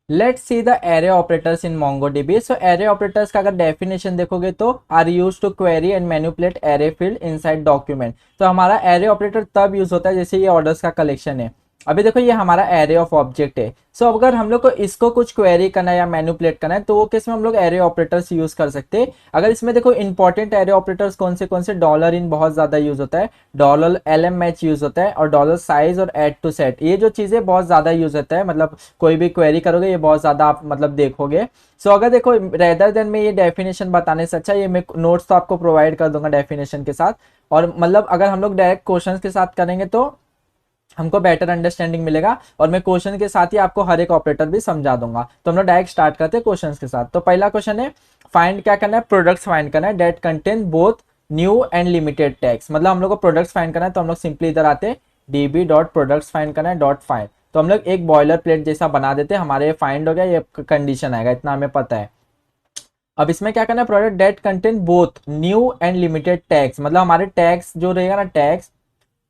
Let's see the array operators in MongoDB। So array operators का अगर definition देखोगे तो are used to query and manipulate array field inside document. तो हमारा array operator तब use होता है जैसे ये ऑर्डर्स का कलेक्शन है। अभी देखो ये हमारा एरे ऑफ ऑब्जेक्ट है। सो अगर हम लोग को इसको कुछ क्वेरी करना है या मैनिपुलेट करना है तो वो केस में हम लोग एरे ऑपरेटर्स यूज कर सकते हैं। अगर इसमें देखो इंपॉर्टेंट एरे ऑपरेटर्स कौन से डॉलर इन बहुत ज्यादा यूज होता है, डॉलर LM मैच यूज होता है, और डॉलर साइज और एड टू सेट, ये जो चीजें बहुत ज्यादा यूज होता है। मतलब कोई भी क्वेरी करोगे ये बहुत ज्यादा आप मतलब देखोगे। सो अगर देखो रेदर देन में ये डेफिनेशन बताने से अच्छा ये मैं नोट्स तो आपको प्रोवाइड कर दूंगा डेफिनेशन के साथ। और मतलब अगर हम लोग डायरेक्ट क्वेश्चंस के साथ करेंगे तो हमको बेटर अंडरस्टैंडिंग मिलेगा, और मैं क्वेश्चन के साथ ही आपको हर एक ऑपरेटर भी समझा दूंगा। तो हम लोग डायरेक्ट स्टार्ट करते हैं क्वेश्चन के साथ। तो पहला क्वेश्चन है, फाइंड क्या करना है, प्रोडक्ट्स फाइंड करना है that contain both new and limited tags. मतलब हम लोग को प्रोडक्ट्स फाइंड करना है तो हम लोग सिंपली इधर आते हैं डीबी डॉट प्रोडक्ट्स फाइंड करना है डॉट फाइंड। तो हम लोग एक बॉयलर प्लेट जैसा बना देते हैं, हमारे फाइंड हो गया, ये कंडीशन आएगा, इतना हमें पता है। अब इसमें क्या करना है, product that contain both new and limited tags. मतलब हमारे टैग्स जो रहेगा ना, टैग्स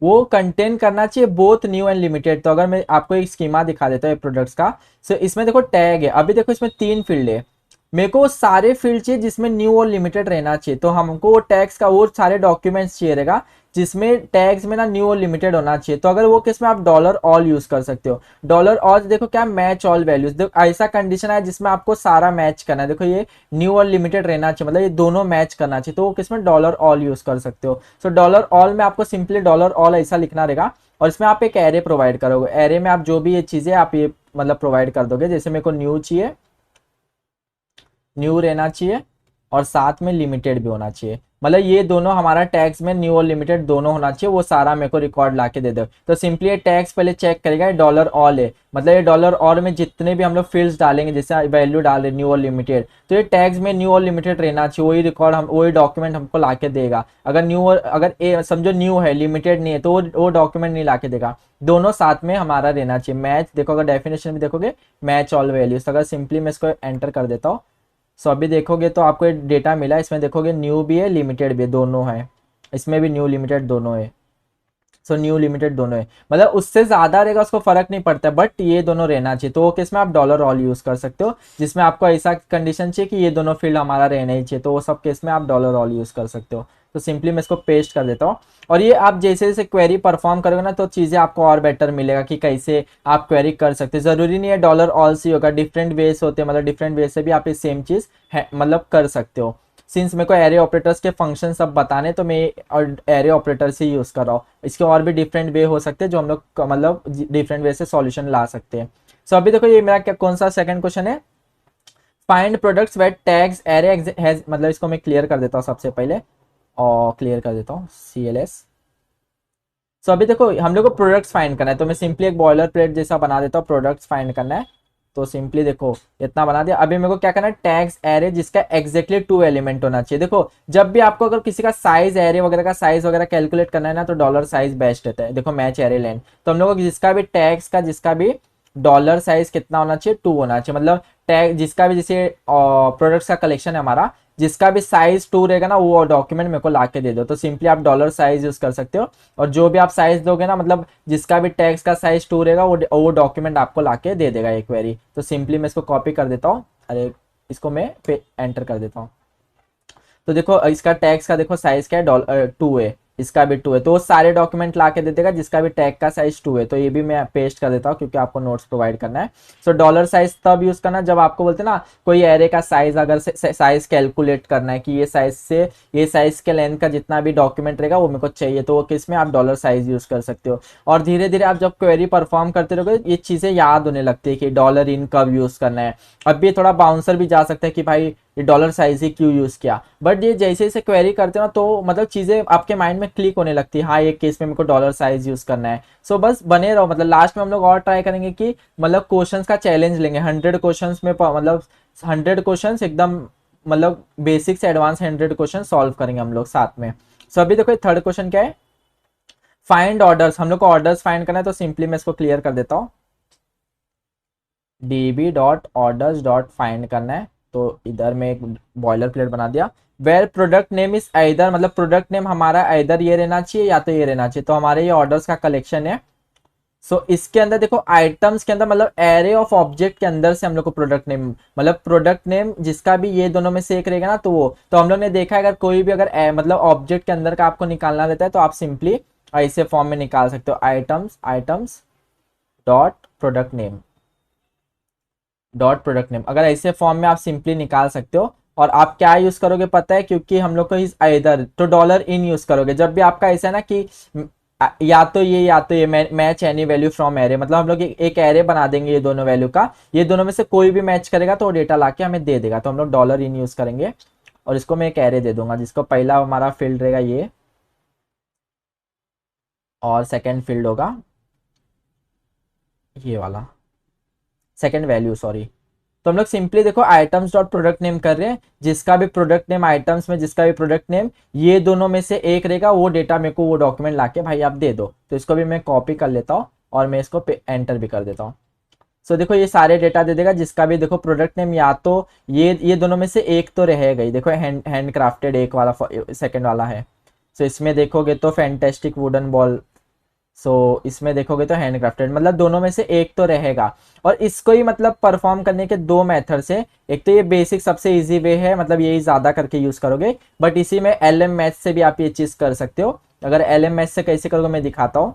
वो कंटेन करना चाहिए बोथ न्यू एंड लिमिटेड। तो अगर मैं आपको एक स्कीमा दिखा देता हूँ प्रोडक्ट्स का। सो इसमें देखो टैग है, अभी देखो इसमें 3 फील्ड है। मेरे को सारे फील्ड चाहिए जिसमें न्यू और लिमिटेड रहना चाहिए। तो हमको वो टैग्स का वो सारे डॉक्यूमेंट्स चाहिए रहेगा जिसमें टैग्स में ना न्यू और लिमिटेड होना चाहिए। तो अगर वो केस में आप डॉलर ऑल यूज कर सकते हो। डॉलर ऑल देखो क्या, मैच ऑल वैल्यूज। देखो ऐसा कंडीशन है जिसमें आपको सारा मैच करना है। देखो ये न्यू और लिमिटेड रहना चाहिए, मतलब ये दोनों मैच करना चाहिए, तो वो किसमें डॉलर ऑल यूज कर सकते हो। सो डॉलर ऑल में आपको सिंपली डॉलर ऑल ऐसा लिखना रहेगा, और इसमें आप एक एरे प्रोवाइड करोगे। एरे में आप जो भी ये चीजें आप ये मतलब प्रोवाइड कर दोगे, जैसे मेरे को न्यू चाहिए, न्यू रहना चाहिए, और साथ में लिमिटेड भी होना चाहिए। मतलब ये दोनों हमारा टैक्स में न्यू और लिमिटेड दोनों होना चाहिए, वो सारा मेरे को रिकॉर्ड ला के दे दो। तो सिंपली ये टैक्स पहले चेक करेगा, डॉलर ऑल है, मतलब ये डॉलर ऑल में जितने भी हम लोग फील्ड्स डालेंगे, जैसे वैल्यू डाले न्यू और लिमिटेड, तो ये टैग्स में न्यू और लिमिटेड रहना चाहिए। वही रिकॉर्ड हम वही डॉक्यूमेंट हमको ला के देगा। अगर न्यू और अगर ए समझो न्यू है लिमिटेड नहीं है तो वो डॉक्यूमेंट नहीं ला के देगा। दोनों साथ में हमारा रहना चाहिए। मैच देखो, अगर डेफिनेशन भी देखोगे मैच ऑल वैल्यूज। अगर सिंपली मैं इसको एंटर कर देता हूँ, सो अभी देखोगे तो आपको एक डेटा मिला, इसमें देखोगे न्यू भी है लिमिटेड भी है, दोनों है। इसमें भी न्यू लिमिटेड दोनों है। सो न्यू लिमिटेड दोनों है, मतलब उससे ज्यादा रहेगा उसको फर्क नहीं पड़ता, बट ये दोनों रहना चाहिए। तो वो केस में आप डॉलर ऑल यूज कर सकते हो, जिसमें आपको ऐसा कंडीशन चाहिए कि ये दोनों फील्ड हमारा रहना ही चाहिए, तो वो सब केस में आप डॉलर ऑल यूज कर सकते हो। तो सिंपली मैं इसको पेस्ट कर देता हूँ। और ये आप जैसे जैसे क्वेरी परफॉर्म करोगे ना तो चीजें आपको और बेटर मिलेगा कि कैसे आप क्वेरी कर सकते हैं। जरूरी नहीं है डॉलर ऑल सी होगा, डिफरेंट वेज होते हैं, मतलब डिफरेंट वे से भी आप ये सेम चीज मतलब कर सकते हो। सिंस मेरे को एरे ऑपरेटर्स के फंक्शन सब बताने तो मैं एरे ऑपरेटर से यूज कर रहा हूँ। इसके और भी डिफरेंट वे हो सकते हैं जो हम लोग मतलब डिफरेंट वे से सॉल्यूशन ला सकते हैं। सो अभी देखो ये मेरा क्या कौन सा सेकंड क्वेश्चन है, find products where tags array has. मतलब इसको मैं क्लियर कर देता हूँ सबसे पहले, और क्लियर कर देता हूँ CLS। सो अभी देखो हम लोग को प्रोडक्ट्स फाइंड करना है, तो मैं सिंपली एक बॉयलर प्लेट जैसा बना देता हूँ, प्रोडक्ट्स फाइंड करना है। तो सिंपली देखो इतना बना दिया। अभी मेरे को क्या करना है, टैग्स एरे जिसका एग्जैक्टली 2 एलिमेंट होना चाहिए। देखो जब भी आपको अगर किसी का साइज एरे वगैरह का साइज वगैरह कैलकुलेट करना है ना, तो डॉलर साइज बेस्ट रहता है। देखो मैच एरे लेंथ, तो हम लोग को जिसका भी टैग्स का जिसका भी डॉलर साइज कितना होना चाहिए, 2 होना चाहिए। मतलब टैग जिसका भी जैसे प्रोडक्ट्स का कलेक्शन है हमारा, जिसका भी साइज 2 रहेगा ना वो डॉक्यूमेंट मेरे को ला के दे दो। तो सिंपली आप डॉलर साइज यूज कर सकते हो, और जो भी आप साइज दोगे ना, मतलब जिसका भी टैक्स का साइज 2 रहेगा वो डॉक्यूमेंट आपको ला के दे देगा एक क्वेरी। तो सिंपली मैं इसको कॉपी कर देता हूँ, अरे इसको मैं पे एंटर कर देता हूँ। तो देखो इसका टैक्स का देखो साइज क्या है, डॉलर 2 है, इसका भी 2 है, तो वो सारे डॉक्यूमेंट ला के दे देगा जिसका भी टैग का साइज 2 है। तो ये भी मैं पेस्ट कर देता हूँ क्योंकि आपको नोट्स प्रोवाइड करना है। सो डॉलर साइज तब यूज करना जब आपको बोलते ना कोई एरे का साइज, अगर साइज कैलकुलेट करना है कि ये साइज से ये साइज के लेंथ का जितना भी डॉक्यूमेंट रहेगा वो मेरे को चाहिए, तो वो किस में आप डॉलर साइज यूज कर सकते हो। और धीरे धीरे आप जब क्वेरी परफॉर्म करते रहोगे ये चीजें याद होने लगती है कि डॉलर इन कब यूज करना है। अब भी थोड़ा बाउंसर भी जा सकता है कि भाई ये डॉलर साइज ही क्यों यूज किया, बट ये जैसे जैसे क्वेरी करते हो ना तो मतलब चीजें आपके माइंड में क्लिक होने लगती है, हाँ ये केस में मेरे को डॉलर साइज यूज करना है। सो बस बने रहो, मतलब लास्ट में हम लोग और ट्राई करेंगे कि मतलब क्वेश्चंस का चैलेंज लेंगे 100 क्वेश्चंस में, मतलब 100 क्वेश्चंस एकदम मतलब बेसिक से एडवांस 100 क्वेश्चन सॉल्व करेंगे हम लोग साथ में। सो अभी देखो थर्ड क्वेश्चन क्या है, फाइंड ऑर्डर्स। हम लोग को ऑर्डर्स फाइंड करना है, तो सिंपली मैं इसको क्लियर कर देता हूँ, db dot orders dot find करना है। तो इधर में एक बॉयलर प्लेट बना दिया, where product name is either, मतलब प्रोडक्ट नेम हमारा आइदर ये रहना चाहिए या तो ये रहना चाहिए। तो हमारे ये ऑर्डर्स का कलेक्शन है, सो इसके अंदर देखो आइटम्स के अंदर मतलब एरे ऑफ ऑब्जेक्ट के अंदर से हम लोग को प्रोडक्ट नेम, मतलब प्रोडक्ट नेम जिसका भी ये दोनों में से एक रहेगा ना, तो वो तो हम लोग ने देखा है अगर कोई भी अगर मतलब ऑब्जेक्ट के अंदर का आपको निकालना रहता है तो आप सिंपली ऐसे फॉर्म में निकाल सकते हो, items items dot product name, dot product name. अगर ऐसे फॉर्म में आप सिंपली निकाल सकते हो। और आप क्या यूज करोगे पता है, क्योंकि हम लोग को इस इधर तो डॉलर इन यूज करोगे जब भी आपका ऐसा है ना कि या तो ये match any value from array, मतलब हम लोग एक एरे बना देंगे ये दोनों वैल्यू का, ये दोनों में से कोई भी मैच करेगा तो वो डेटा लाके हमें दे देगा, तो हम लोग डॉलर इन यूज करेंगे। और इसको मैं एक एरे दे दूंगा जिसको पहला हमारा फील्ड रहेगा ये, और सेकेंड फील्ड होगा ये वाला, सेकेंड वैल्यू सॉरी। तो हम लोग सिंपली देखो आइटम्स डॉट प्रोडक्ट नेम कर रहे हैं, जिसका भी प्रोडक्ट नेम आइटम्स में जिसका भी प्रोडक्ट नेम ये दोनों में से एक रहेगा, वो डेटा मेरे को वो डॉक्यूमेंट लाके भाई आप दे दो। तो इसको भी मैं कॉपी कर लेता हूँ और मैं इसको एंटर भी कर देता हूँ। सो देखो ये सारे डेटा दे देगा, जिसका भी देखो प्रोडक्ट नेम या तो ये दोनों में से एक तो रहेगा ही। देखो हैंड क्राफ्टेड एक वाला सेकंड वाला है। सो इसमें देखोगे तो फैंटेस्टिक वुडन बॉल, सो इसमें देखोगे तो हैंडक्राफ्टेड, मतलब दोनों में से एक तो रहेगा। और इसको ही मतलब परफॉर्म करने के दो मेथड्स है, एक तो ये बेसिक सबसे इजी वे है, मतलब यही ज्यादा करके यूज करोगे, बट इसी में एल एम मैथ से भी आप ये चीज कर सकते हो। अगर एल एम मैथ से कैसे करोगे मैं दिखाता हूँ।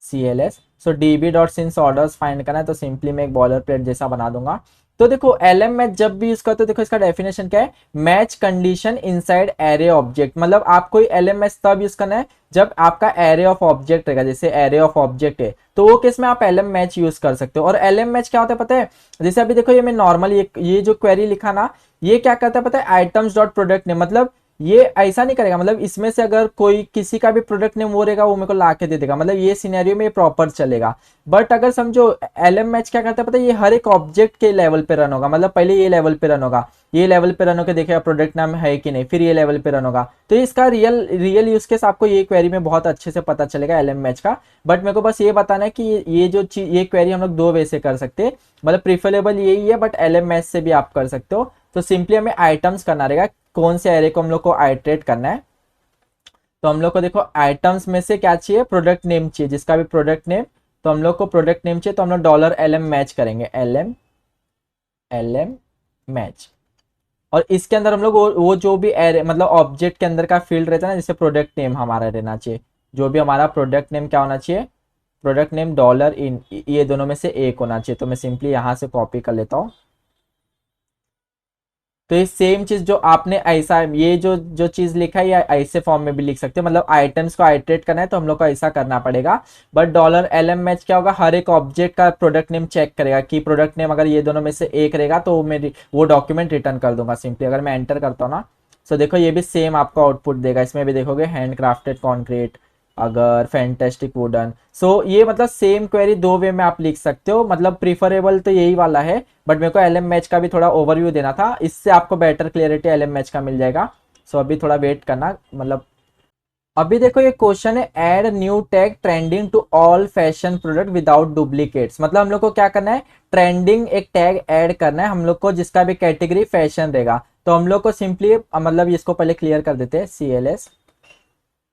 CLS, सो DB dot since orders find करना है, तो सिंपली मैं एक बॉलर प्लेट जैसा बना दूंगा। तो देखो LM मैच जब भी यूज करते हो, देखो इसका डेफिनेशन क्या है, match condition inside array object, मतलब आपको LM मैच तब यूज करना है जब आपका एरे ऑफ ऑब्जेक्ट रहेगा, जैसे एरे ऑफ ऑब्जेक्ट है तो वो केस में आप LM मैच यूज कर सकते हो। और LM मैच क्या होता है पता है, जैसे अभी देखो ये मैं नॉर्मल ये जो क्वेरी लिखा ना, ये क्या करता है पता है, आइटम्स डॉट प्रोडक्ट नेम, मतलब ये ऐसा नहीं करेगा, मतलब इसमें से अगर कोई किसी का भी प्रोडक्ट नेम वो रहेगा वो मेरे को ला के दे देगा, मतलब ये सिनेरियो में ये प्रॉपर चलेगा। बट अगर समझो LM मैच क्या करता है पता है, ये हर एक ऑब्जेक्ट के लेवल पे रन होगा, मतलब पहले ये लेवल पे रन होगा, ये लेवल पे रन होकर देखेगा प्रोडक्ट नाम है कि नहीं, फिर ये लेवल पे रन होगा। तो इसका रियल यूज केस आपको ये क्वेरी में बहुत अच्छे से पता चलेगा LM मैच का। बट मेरे को बस ये बताना है कि ये जो चीज ये क्वेरी हम लोग दो वे से कर सकते हैं, मतलब प्रिफरेबल यही है, बट LM मैच से भी आप कर सकते हो। तो सिंपली हमें आइटम्स करना रहेगा, कौन से एरे को हम लोग को आइटरेट करना है। तो हम लोग को देखो आइटम्स में से क्या चाहिए, प्रोडक्ट नेम चाहिए, जिसका भी प्रोडक्ट नेम, तो हम लोग को प्रोडक्ट नेम चाहिए, तो हम लोग डॉलर LM मैच करेंगे, LM मैच। और इसके अंदर हम लोग वो जो भी एरे मतलब ऑब्जेक्ट के अंदर का फील्ड रहता है ना, जैसे प्रोडक्ट नेम हमारा रहना चाहिए, जो भी हमारा प्रोडक्ट नेम क्या होना चाहिए, प्रोडक्ट नेम डॉलर इन, ये दोनों में से एक होना चाहिए। तो मैं सिंपली यहाँ से कॉपी कर लेता हूँ। तो ये सेम चीज जो आपने ऐसा ये जो जो चीज लिखा है ये ऐसे फॉर्म में भी लिख सकते हो, मतलब आइटम्स को आइटरेट करना है तो हम लोग को ऐसा करना पड़ेगा। बट डॉलर LM मैच क्या होगा, हर एक ऑब्जेक्ट का प्रोडक्ट नेम चेक करेगा कि प्रोडक्ट नेम अगर ये दोनों में से एक रहेगा तो मैं वो डॉक्यूमेंट रिटर्न कर दूंगा सिंपली। अगर मैं एंटर करता हूँ ना, सो देखो ये भी सेम आपको आउटपुट देगा, इसमें भी देखोगे हैंड क्राफ्टेड कॉन्क्रीट, अगर फैंटेस्टिक वुडन। सो ये मतलब सेम क्वेरी दो वे में आप लिख सकते हो, मतलब प्रीफरेबल तो यही वाला है, बट मेरे को LM मैच का भी थोड़ा ओवरव्यू देना था, इससे आपको बेटर क्लियरिटी LM मैच का मिल जाएगा। सो अभी थोड़ा वेट करना, मतलब अभी देखो ये क्वेश्चन है, add new tag trending to all fashion product without duplicates, मतलब हम लोग को क्या करना है, ट्रेंडिंग एक टैग ऐड करना है हम लोग को जिसका भी कैटेगरी फैशन रहेगा। तो हम लोग को सिंपली मतलब इसको पहले क्लियर कर देते हैं, CLS।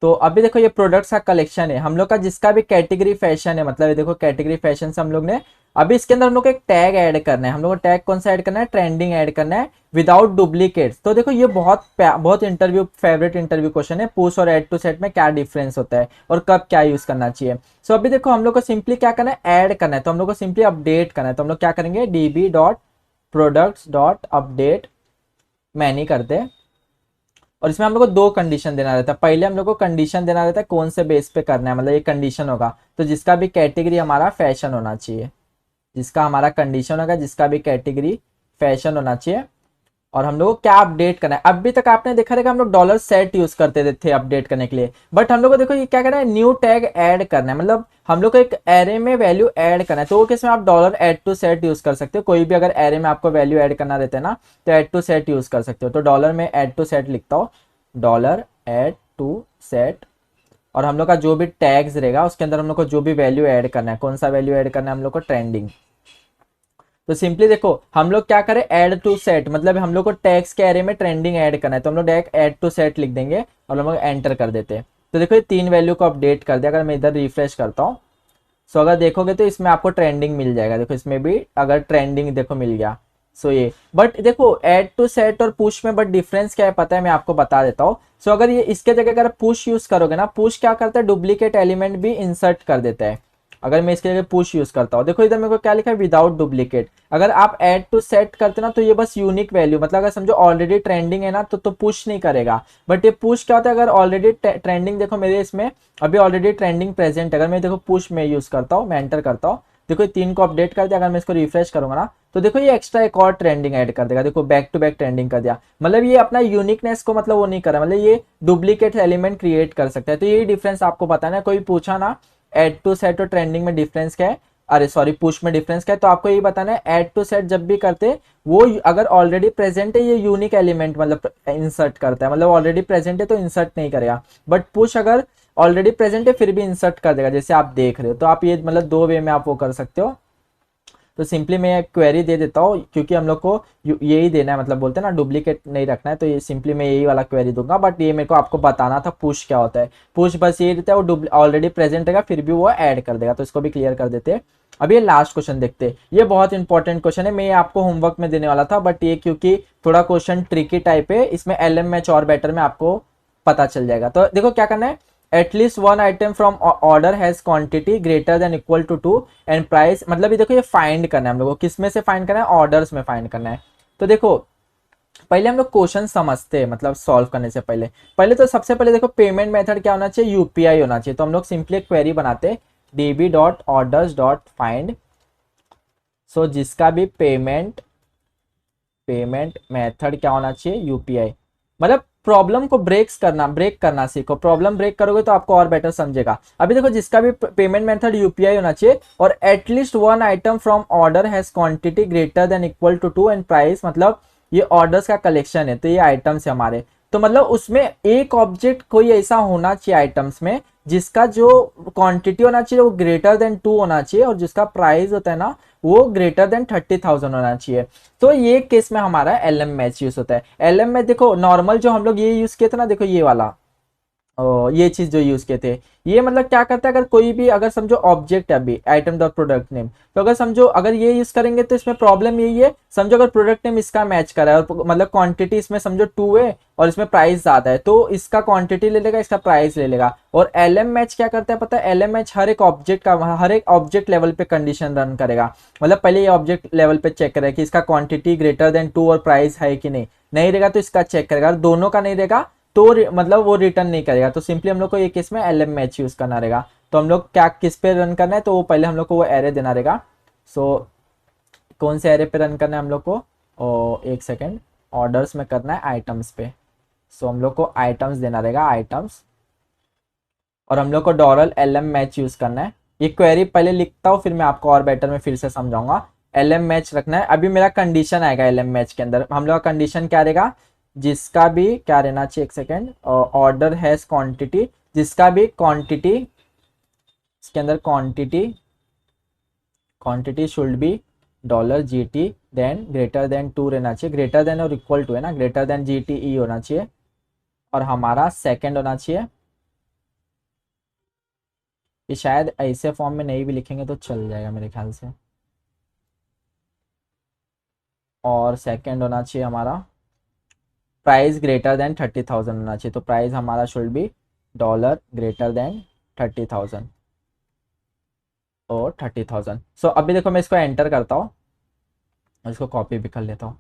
तो अभी देखो ये प्रोडक्ट्स का कलेक्शन है हम लोग का, जिसका भी कैटेगरी फैशन है, मतलब ये देखो कैटेगरी फैशन से हम लोग ने अभी इसके अंदर हम लोग को एक टैग ऐड करना है, हम लोग को टैग कौन सा ऐड करना है, ट्रेंडिंग ऐड करना है विदाउट डुप्लीकेट्स। तो देखो ये बहुत इंटरव्यू फेवरेट इंटरव्यू क्वेश्चन है, पुश और ऐड टू सेट में क्या डिफरेंस होता है और कब क्या यूज करना चाहिए। सो अभी देखो हम लोग को सिंपली क्या करना है, ऐड करना है, तो हम लोग को सिंपली अपडेट करना है। तो हम लोग क्या करेंगे, DB dot products dot update many करते हैं। और इसमें हम लोग को दो कंडीशन देना रहता है, पहले हम लोग को कंडीशन देना रहता है कौन से बेस पे करना है, मतलब ये कंडीशन होगा तो जिसका भी कैटेगरी हमारा फैशन होना चाहिए, जिसका हमारा कंडीशन होगा जिसका भी कैटेगरी फैशन होना चाहिए। और हम लोग को क्या अपडेट करना है, अभी तक आपने देखा रहेगा हम लोग डॉलर सेट यूज करते थे अपडेट करने के लिए, बट हम लोग को देखो ये क्या करना है, न्यू टैग ऐड करना है, मतलब हम लोग को एक एरे में वैल्यू ऐड करना है। तो वो किसमें आप dollar add to set use कर सकते हो, कोई भी अगर एरे में आपको वैल्यू ऐड करना रहता है ना तो ऐड टू सेट यूज कर सकते हो। तो डॉलर में ऐड टू सेट लिखता हूँ, डॉलर ऐड टू सेट। और हम लोग का जो भी टैग्स रहेगा उसके अंदर हम लोग को जो भी वैल्यू ऐड करना है, कौन सा वैल्यू ऐड करना है हम लोग को, ट्रेंडिंग। तो सिंपली देखो हम लोग क्या करें, ऐड टू सेट, मतलब हम लोग को टैग्स के एरे में ट्रेंडिंग ऐड करना है, तो हम लोग डायरेक्ट ऐड टू सेट लिख देंगे और हम लोग एंटर कर देते हैं। तो देखो ये तीन वैल्यू को अपडेट कर दिया। अगर मैं इधर रिफ्रेश करता हूँ सो अगर देखोगे तो इसमें आपको ट्रेंडिंग मिल जाएगा, देखो इसमें भी अगर ट्रेंडिंग देखो मिल गया। सो ये बट देखो ऐड टू सेट और पुश में बट डिफरेंस क्या है पता है, मैं आपको बता देता हूँ। सो अगर ये इसके जगह अगर पुश यूज करोगे ना, पुश क्या करता है, डुप्लीकेट एलिमेंट भी इंसर्ट कर देता है। अगर मैं इसके जगह पुश यूज करता हूँ, देखो इधर मेरे को क्या लिखा है, विदाउट डुप्लीकेट। अगर आप ऐड टू सेट करते ना तो ये बस यूनिक वैल्यू, मतलब अगर समझो ऑलरेडी ट्रेंडिंग है ना तो पुश नहीं करेगा। बट ये पुश क्या होता है, अगर ऑलरेडी ट्रेंडिंग, देखो मेरे इसमें अभी ऑलरेडी ट्रेंडिंग प्रेजेंट, अगर मैं देखो पुश में यूज करता हूँ, मैं एंटर करता हूँ, देखो ये 3 को अपडेट कर दिया। अगर मैं इसको रिफ्रेश करूंगा ना तो देखो ये एक्स्ट्रा एक और ट्रेंडिंग ऐड कर देगा, देखो बैक टू बैक ट्रेंडिंग कर दिया। मतलब ये अपना यूनिकनेस को मतलब वो नहीं कर रहा, मतलब ये डुप्लीकेट एलिमेंट क्रिएट कर सकता है। तो यही डिफरेंस आपको पता है ना, कोई पूछा ना एड टू सेट और ट्रेंडिंग में डिफरेंस क्या है, अरे सॉरी पुश में डिफरेंस क्या है, तो आपको ये बताना है ऐड टू सेट जब भी करते वो अगर ऑलरेडी प्रेजेंट है ये यूनिक एलिमेंट मतलब इंसर्ट करता है, मतलब ऑलरेडी प्रेजेंट है तो इंसर्ट नहीं करेगा। बट पुश अगर ऑलरेडी प्रेजेंट है फिर भी इंसर्ट कर देगा, जैसे आप देख रहे हो। तो आप ये मतलब 2 वे में आप वो कर सकते हो। तो सिंपली मैं एक क्वेरी दे देता हूँ, क्योंकि हम लोग को यही देना है, मतलब बोलते हैं ना डुप्लीकेट नहीं रखना है, तो ये सिंपली मैं यही वाला क्वेरी दूंगा। बट ये मेरे को आपको बताना था पुश क्या होता है। पुश बस ये देता है वो ऑलरेडी प्रेजेंट रहेगा फिर भी वो ऐड कर देगा। तो इसको भी क्लियर कर देते हैं। अब ये लास्ट क्वेश्चन देखते हैं, ये बहुत इंपॉर्टेंट क्वेश्चन है, मैं आपको होमवर्क में देने वाला था बट ये क्योंकि थोड़ा क्वेश्चन ट्रिकी टाइप है, इसमें एल एम मैच और बेटर में आपको पता चल जाएगा। तो देखो क्या करना है, at least one item from order has quantity greater than equal to 2 and price, मतलब ये देखो ये फाइंड करना है हम लोग को, किस में से फाइंड करना है, ऑर्डर्स में फाइंड करना है। तो देखो पहले हम लोग क्वेश्चन समझते हैं, मतलब सॉल्व करने से पहले पहले तो सबसे पहले देखो पेमेंट मेथड क्या होना चाहिए, यूपीआई होना चाहिए। तो हम लोग सिंपली एक क्वेरी बनाते db.orders.find। सो जिसका भी पेमेंट मेथड क्या होना चाहिए, यूपीआई। मतलब प्रॉब्लम को ब्रेक करना सीखो, प्रॉब्लम ब्रेक करोगे तो आपको और बेटर समझेगा। अभी देखो जिसका भी पेमेंट मेथड यूपीआई होना चाहिए और at least one item from order has quantity greater than equal to 2 and price, मतलब ये ऑर्डर्स का कलेक्शन है तो ये आइटम्स है हमारे। तो मतलब उसमें एक ऑब्जेक्ट कोई ऐसा होना चाहिए आइटम्स में जिसका जो क्वांटिटी होना चाहिए वो ग्रेटर देन 2 होना चाहिए और जिसका प्राइस होता है ना वो ग्रेटर देन 30,000 होना चाहिए। तो ये केस में हमारा एल एम मैच यूज होता है। एल एम मैच देखो नॉर्मल जो हम लोग ये यूज किए थे ना, देखो ये वाला ये चीज जो यूज किए थे, ये मतलब क्या करता है, अगर कोई भी अगर समझो ऑब्जेक्ट है अभी आइटम डॉट प्रोडक्ट नेम, तो अगर समझो अगर ये यूज करेंगे तो इसमें प्रॉब्लम यही है, समझो अगर प्रोडक्ट नेम इसका मैच कर रहा है और मतलब क्वांटिटी इसमें समझो 2 है और इसमें प्राइस ज्यादा है तो इसका क्वांटिटी ले लेगा, इसका प्राइस ले लेगा। और एल एम मैच क्या करता है पता है, एल एम मैच हर एक ऑब्जेक्ट लेवल पे कंडीशन रन करेगा। मतलब पहले ये ऑब्जेक्ट लेवल पे चेक करेगा कि इसका क्वांटिटी ग्रेटर देन 2 और प्राइस है कि नहीं, नहीं रहेगा तो इसका चेक करेगा, दोनों का नहीं रहेगा तो मतलब वो रिटर्न नहीं करेगा। तो सिंपली हम लोग को ये केस में एल एम मैच यूज करना रहेगा। तो हम लोग क्या किस पे रन करना है, तो वो पहले हम लोग को वो एरे देना रहेगा। सो कौन से एरे पे रन करना है हम लोग को, एक सेकेंड, ऑर्डर्स में करना है आइटम्स पे। सो हम लोग को आइटम्स देना रहेगा, आइटम्स, और हम लोग को dollar elem match use करना है। ये क्वेरी पहले लिखता हूँ फिर मैं आपको और बेटर में फिर से समझाऊंगा। एल एम मैच रखना है, अभी मेरा कंडीशन आएगा एल एम मैच के अंदर, हम लोग का कंडीशन क्या रहेगा, जिसका भी क्या रहना चाहिए, एक सेकेंड, ऑर्डर हैज क्वांटिटी, जिसका भी क्वांटिटी इसके अंदर quantity should be dollar G T then greater than 2 रहना चाहिए, ग्रेटर देन और इक्वल टू है ना, greater than G T E होना चाहिए और हमारा सेकंड होना चाहिए। ये शायद ऐसे फॉर्म में नहीं भी लिखेंगे तो चल जाएगा मेरे ख्याल से। और सेकंड होना चाहिए हमारा प्राइस ग्रेटर देन 30,000 होना चाहिए, तो प्राइस हमारा should be dollar greater than 30,000 और 30,000। सो अभी देखो मैं इसको एंटर करता हूँ और इसको कॉपी भी कर लेता हूँ।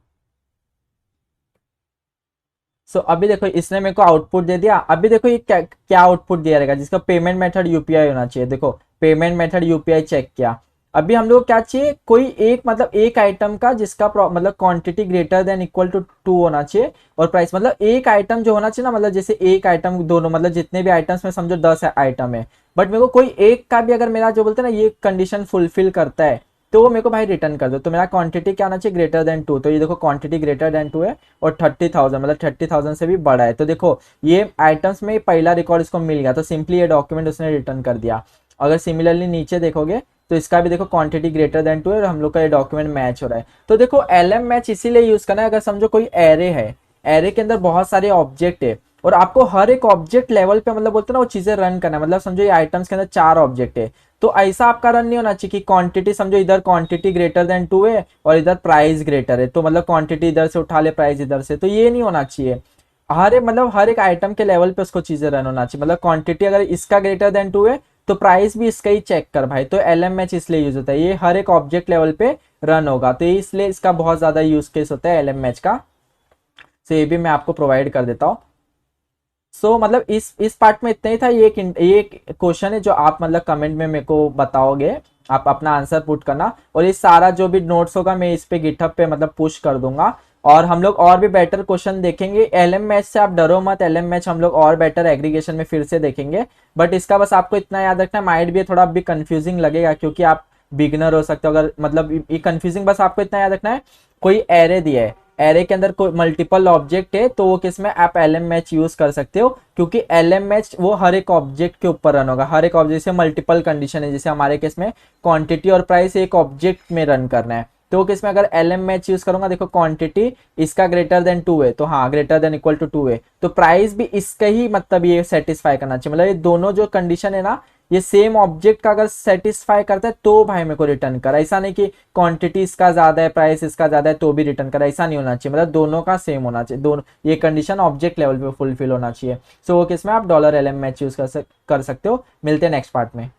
सो अभी देखो इसने मेरे को आउटपुट दे दिया। अभी देखो ये क्या क्या आउटपुट दिया रहेगा, जिसका पेमेंट मेथड यूपीआई होना चाहिए। देखो पेमेंट मेथड यूपीआई चेक किया। अभी हम लोग क्या चाहिए, कोई एक मतलब एक आइटम का जिसका मतलब quantity greater than equal to 2 होना चाहिए और प्राइस, मतलब एक आइटम जो होना चाहिए ना, मतलब जैसे एक आइटम दोनों, मतलब जितने भी आइटम्स में समझो 10 आइटम है बट मेरे को कोई एक का भी अगर मेरा जो बोलते हैं ना ये कंडीशन फुलफिल करता है तो वो मेरे को भाई रिटर्न कर दो। तो मेरा क्वांटिटी क्या होना चाहिए, ग्रेटर देन 2। तो ये देखो क्वांटिटी ग्रेटर देन 2 है और 30,000 मतलब 30,000 से भी बड़ा है। तो देखो ये आइटम्स में पहला रिकॉर्ड इसको मिल गया तो सिंपली ये डॉक्यूमेंट उसने रिटर्न कर दिया। अगर सिमिलरली नीचे देखोगे तो इसका भी देखो क्वांटिटी ग्रेटर देन 2 है और हम लोग का ये डॉक्यूमेंट मैच हो रहा है। तो देखो एल एम मैच इसीलिए यूज करना है, अगर समझो कोई एरे है, एरे के अंदर बहुत सारे ऑब्जेक्ट है और आपको हर एक ऑब्जेक्ट लेवल पे मतलब बोलते हैं ना वो चीजें रन करना है। मतलब समझो ये आइटम्स के अंदर 4 ऑब्जेक्ट है तो ऐसा आपका रन नहीं होना चाहिए कि क्वांटिटी, समझो इधर क्वांटिटी ग्रेटर देन 2 है और इधर प्राइस ग्रेटर है, तो मतलब क्वांटिटी इधर से उठा ले प्राइस इधर से, तो ये नहीं होना चाहिए। हर एक आइटम के लेवल पे उसको चीजें रन होना चाहिए। मतलब क्वांटिटी अगर इसका ग्रेटर देन 2 है तो प्राइस भी इसका ही चेक कर भाई। तो एल एम एच इसलिए यूज होता है, ये हर एक ऑब्जेक्ट लेवल पे रन होगा, तो इसलिए इसका बहुत ज्यादा यूज केस होता है एल एम एच का। तो ये भी मैं आपको प्रोवाइड कर देता हूँ। मतलब इस पार्ट में इतना ही था। ये क्वेश्चन है जो आप मतलब कमेंट में मेरे को बताओगे, आप अपना आंसर पुट करना, और ये सारा जो भी नोट्स होगा मैं इस पे गिटहब पे मतलब पुश कर दूंगा। और हम लोग और भी बेटर क्वेश्चन देखेंगे। एलएम मैच से आप डरो मत, एलएम मैच हम लोग और बेटर एग्रीगेशन में फिर से देखेंगे। बट इसका बस आपको इतना याद रखना, माइट भी थोड़ा भी कंफ्यूजिंग लगेगा क्योंकि आप बिगनर हो सकते हो। अगर मतलब ये कंफ्यूजिंग, बस आपको इतना याद रखना है, कोई एरे दिया है, एरे के अंदर कोई मल्टीपल ऑब्जेक्ट है, तो वो किस में आप एल एम मैच यूज कर सकते हो, क्योंकि एल एम मैच वो हर एक ऑब्जेक्ट के ऊपर रन होगा। हर एक ऑब्जेक्ट से मल्टीपल कंडीशन है, जैसे हमारे केस में क्वांटिटी और प्राइस एक ऑब्जेक्ट में रन करना है, तो किस में अगर एल एम मैच यूज करूंगा, देखो क्वांटिटी इसका ग्रेटर देन 2 है, तो हाँ ग्रेटर देन इक्वल टू 2 है, तो प्राइस भी इसका ही मतलब ये सेटिस्फाई करना चाहिए। मतलब ये दोनों जो कंडीशन है ना, ये सेम ऑब्जेक्ट का अगर सेटिस्फाई करता है तो भाई मेरे को रिटर्न कर। ऐसा नहीं कि क्वांटिटी इसका ज्यादा है प्राइस इसका ज्यादा है तो भी रिटर्न कर, ऐसा नहीं होना चाहिए। मतलब दोनों का सेम होना चाहिए, दोनों ये कंडीशन ऑब्जेक्ट लेवल पे फुलफिल होना चाहिए। सो वो किसमें आप dollar elem match use कर सकते हो। मिलते हैं नेक्स्ट पार्ट में।